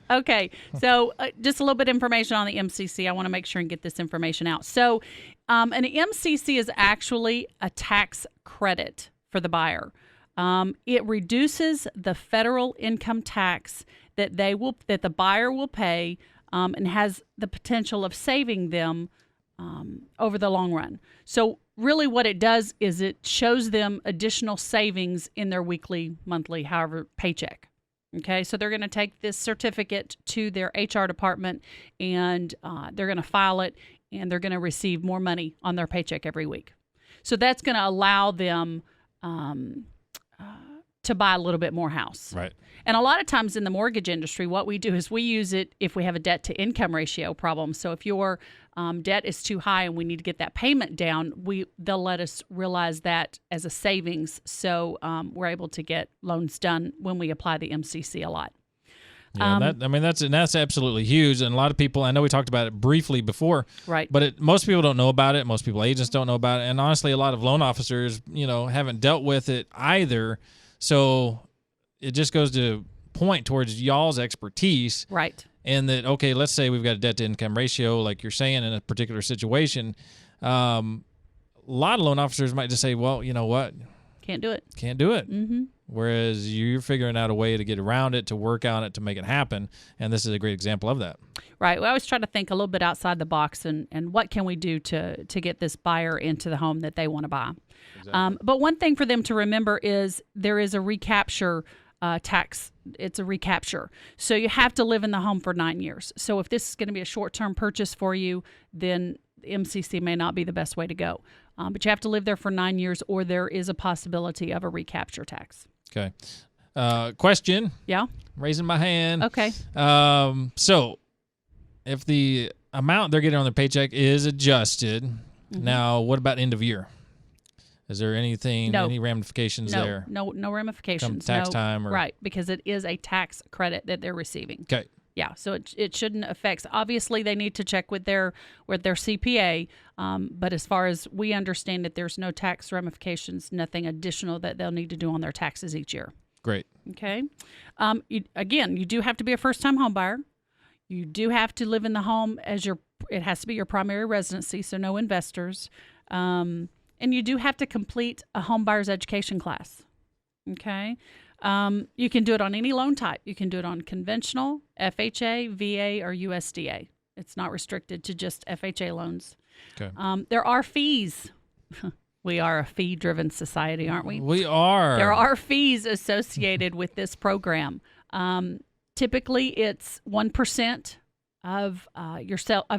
Okay. So just a little bit of information on the MCC. I want to make sure and get this information out. So an MCC is actually a tax credit for the buyer. It reduces the federal income tax that the buyer will pay and has the potential of saving them over the long run. So really what it does is it shows them additional savings in their weekly, monthly, however, paycheck. Okay, so they're going to take this certificate to their HR department and they're going to file it and they're going to receive more money on their paycheck every week. So that's going to allow them to buy a little bit more house. Right. And a lot of times in the mortgage industry, what we do is we use it if we have a debt to income ratio problem. So if your debt is too high and we need to get that payment down, they'll let us realize that as a savings. So we're able to get loans done when we apply the MCC a lot. Yeah, that's absolutely huge, and a lot of people. I know we talked about it briefly before, right? But most people don't know about it. Most agents don't know about it, and honestly, a lot of loan officers, haven't dealt with it either. So it just goes to point towards y'all's expertise, right? And that let's say we've got a debt to income ratio, like you're saying, in a particular situation. A lot of loan officers might just say, "Well, you know what? Can't do it. Can't do it." Mm-hmm. Whereas you're figuring out a way to get around it, to work on it, to make it happen. And this is a great example of that. Right. We always try to think a little bit outside the box and what can we do to get this buyer into the home that they want to buy. Exactly. But one thing for them to remember is there is a recapture tax. It's a recapture. So you have to live in the home for 9 years. So if this is going to be a short-term purchase for you, then MCC may not be the best way to go. But you have to live there for 9 years or there is a possibility of a recapture tax. Okay. Question. Yeah. Raising my hand. Okay. So if the amount they're getting on their paycheck is adjusted, now what about end of year? Is there anything, any ramifications there? No ramifications. Come tax time? Or... Right, because it is a tax credit that they're receiving. Okay. Yeah, so it shouldn't affect. Obviously, they need to check with their CPA, but as far as we understand it, there's no tax ramifications, nothing additional that they'll need to do on their taxes each year. Great. Okay. You do have to be a first-time home buyer. You do have to live in the home it has to be your primary residency, so no investors. And you do have to complete a home buyer's education class. Okay. You can do it on any loan type. You can do it on conventional, FHA, VA, or USDA. It's not restricted to just FHA loans. Okay. There are fees. We are a fee-driven society, aren't we? We are. There are fees associated with this program. Typically, it's 1% of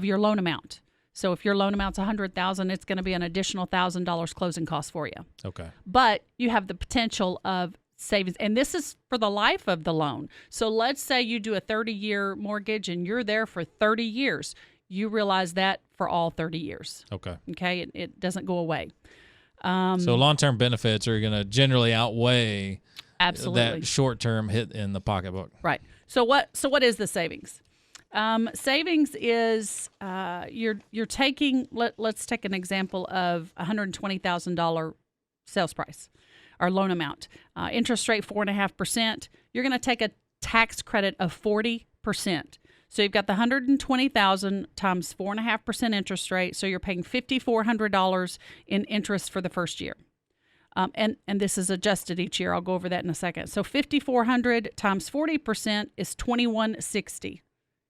your loan amount. So if your loan amount's $100,000, it's going to be an additional $1,000 closing cost for you. Okay. But you have the potential of savings, and this is for the life of the loan. So let's say you do a 30-year mortgage and you're there for 30 years. You realize that for all 30 years. Okay. Okay, it doesn't go away. So long-term benefits are going to generally outweigh absolutely that short-term hit in the pocketbook. Right. So what is the savings? Savings is you're taking. Let's take an example of $120,000 sales price or loan amount. Interest rate 4.5%. You're going to take a tax credit of 40%. So you've got the $120,000 times 4.5% interest rate. So you're paying $5,400 in interest for the first year. And this is adjusted each year. I'll go over that in a second. So $5,400 times 40% is $2,160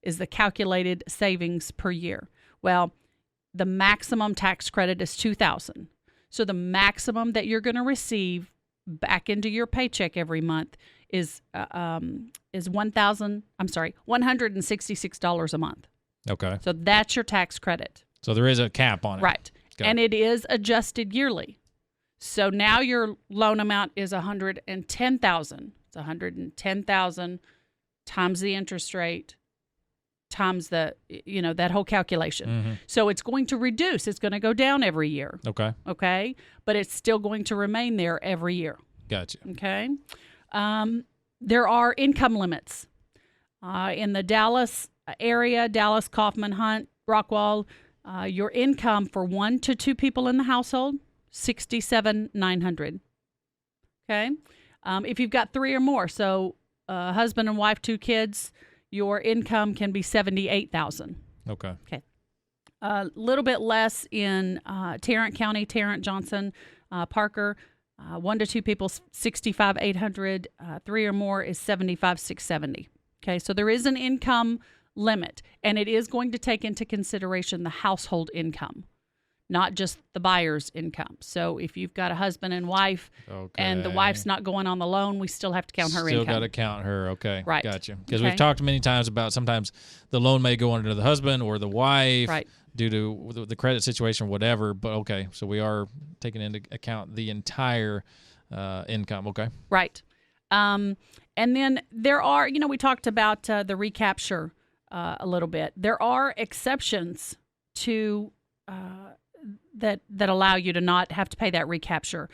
is the calculated savings per year. Well, the maximum tax credit is $2,000. So the maximum that you're going to receive back into your paycheck every month is $166 a month. Okay. So that's your tax credit. So there is a cap on it. Right. And it is adjusted yearly. So now your loan amount is $110,000. It's $110,000 times the interest rate times that whole calculation. Mm-hmm. So it's going to reduce. It's going to go down every year. Okay. Okay. But it's still going to remain there every year. Gotcha. Okay. There are income limits in the Dallas area, Dallas, Kaufman, Hunt, Rockwall. Your income for 1 to 2 people in the household, $67,900. Okay. If you've got 3 or more, so husband and wife, 2 kids, your income can be $78,000. Okay. Okay. A little bit less in Tarrant County, Tarrant, Johnson, Parker. 1 to 2 people, $65,800. 3 or more is $75,670. Okay, so there is an income limit, and it is going to take into consideration the household income, not just the buyer's income. So if you've got a husband and wife, and the wife's not going on the loan, we still have to count her income. Still got to count her. Okay, right? Gotcha. Because we've talked many times about sometimes the loan may go under the husband or the wife, right, due to the credit situation, whatever. But okay, so we are taking into account the entire income. Okay, right. And then there are, we talked about the recapture a little bit. There are exceptions to that allow you to not have to pay that recapture.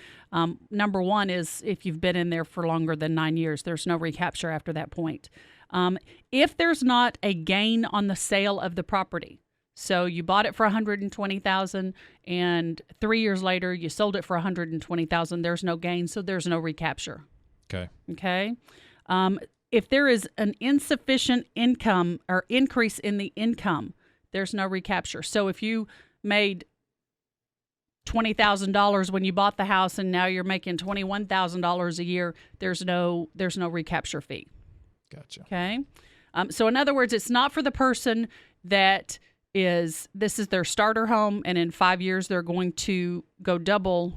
Number one is if you've been in there for longer than 9 years, there's no recapture after that point. If there's not a gain on the sale of the property, so you bought it for $120,000 and 3 years later you sold it for $120,000, there's no gain, so there's no recapture. Okay. Okay. If there is an insufficient income or increase in the income, there's no recapture. So if you made $20,000 when you bought the house and now you're making $21,000 a year, there's no recapture fee. Gotcha. Okay. So in other words, it's not for the person that this is their starter home and in 5 years they're going to go double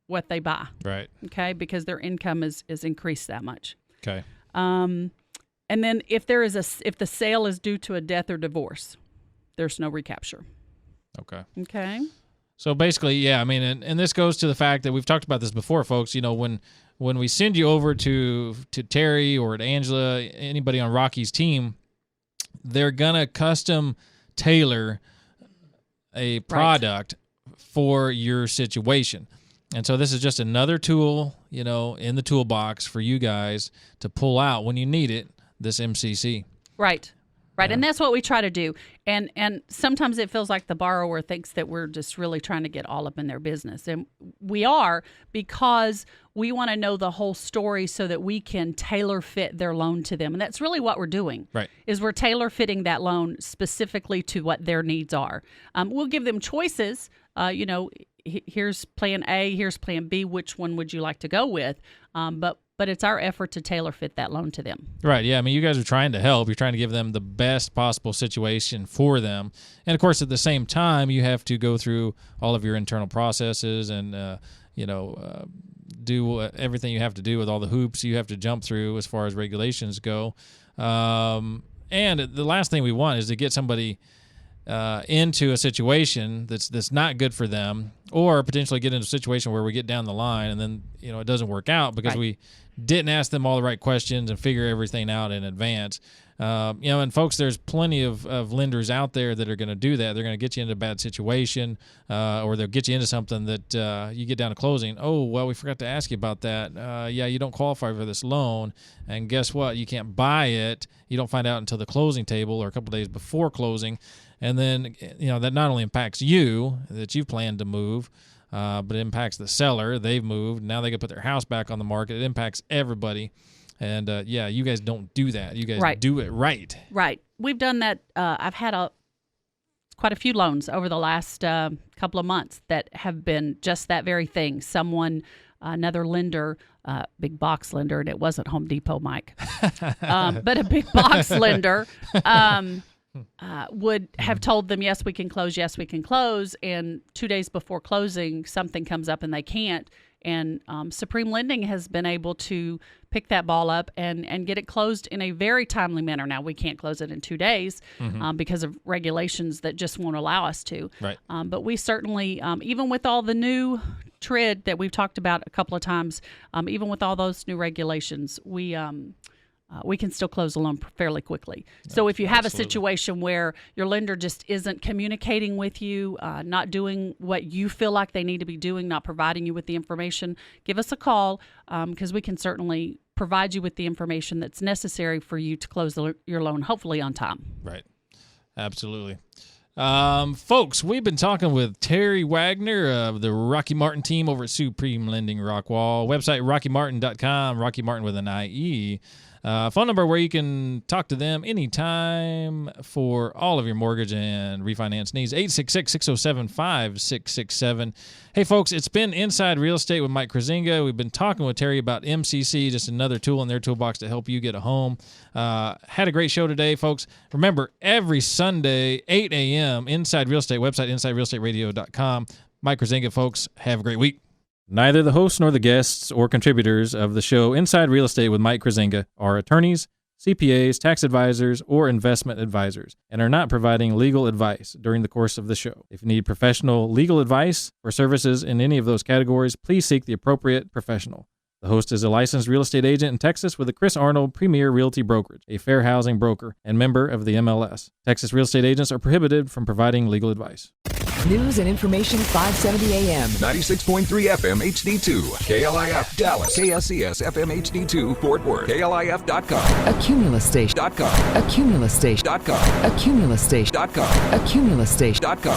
what they buy. Right. Okay. Because their income is increased that much. Okay. And then if the sale is due to a death or divorce, there's no recapture. Okay. Okay. So basically, yeah, I mean, and this goes to the fact that we've talked about this before, folks. When we send you over to Terry or to Angela, anybody on Rocky's team, they're gonna custom tailor a product for your situation. And so this is just another tool, in the toolbox for you guys to pull out when you need it, this MCC. Right. Right. Yeah. And that's what we try to do. And sometimes it feels like the borrower thinks that we're just really trying to get all up in their business. And we are, because we want to know the whole story so that we can tailor fit their loan to them. And that's really what we're doing. Right. Is we're tailor fitting that loan specifically to what their needs are. We'll give them choices. here's plan A, here's plan B. Which one would you like to go with? But it's our effort to tailor fit that loan to them. Right. Yeah. I mean, you guys are trying to help. You're trying to give them the best possible situation for them. And of course, at the same time, you have to go through all of your internal processes and, do everything you have to do with all the hoops you have to jump through as far as regulations go. And the last thing we want is to get somebody into a situation that's not good for them, or potentially get into a situation where we get down the line and then it doesn't work out because we didn't ask them all the right questions and figure everything out in advance. And folks, there's plenty of lenders out there that are going to do that. They're going to get you into a bad situation, or they'll get you into something that you get down to closing. Oh, well, we forgot to ask you about that. You don't qualify for this loan. And guess what? You can't buy it. You don't find out until the closing table or a couple days before closing. And then, that not only impacts you, that you've planned to move, but it impacts the seller. They've moved. Now they got to put their house back on the market. It impacts everybody. And, you guys don't do that. You guys do it right. Right. We've done that. I've had quite a few loans over the last couple of months that have been just that very thing. Another lender, big box lender, and it wasn't Home Depot, Mike, but a big box lender would have told them, yes, we can close. And 2 days before closing, something comes up and they can't. And Supreme Lending has been able to pick that ball up and get it closed in a very timely manner. Now, we can't close it in 2 days because of regulations that just won't allow us to. Right. But we certainly, even with all the new TRID that we've talked about a couple of times, even with all those new regulations, we can still close a loan fairly quickly. So if you have a situation where your lender just isn't communicating with you, not doing what you feel like they need to be doing, not providing you with the information, give us a call because we can certainly provide you with the information that's necessary for you to close your loan, hopefully on time. Right. Absolutely. Folks, we've been talking with Terry Wagner of the Rocky Martin team over at Supreme Lending Rockwall. Website, RockyMartin.com, Rocky Martin with an IE. Phone number where you can talk to them anytime for all of your mortgage and refinance needs, 866-607-5667. Hey, folks, it's been Inside Real Estate with Mike Kruizinga. We've been talking with Terry about MCC, just another tool in their toolbox to help you get a home. Had a great show today, folks. Remember, every Sunday, 8 a.m., Inside Real Estate, website InsideRealEstateRadio.com. Mike Kruizinga, folks. Have a great week. Neither the hosts nor the guests or contributors of the show Inside Real Estate with Mike Kruizinga are attorneys, CPAs, tax advisors, or investment advisors, and are not providing legal advice during the course of the show. If you need professional legal advice or services in any of those categories, please seek the appropriate professional. The host is a licensed real estate agent in Texas with the Chris Arnold Premier Realty Brokerage, a fair housing broker and member of the MLS. Texas real estate agents are prohibited from providing legal advice. News and information 570 AM. 96.3 FM HD2. KLIF Dallas. KSCS FM HD2 Fort Worth. KLIF.com. A Cumulus Station. .com. A Cumulus Station. .com. A Cumulus Station. .com. A Cumulus Station. .com.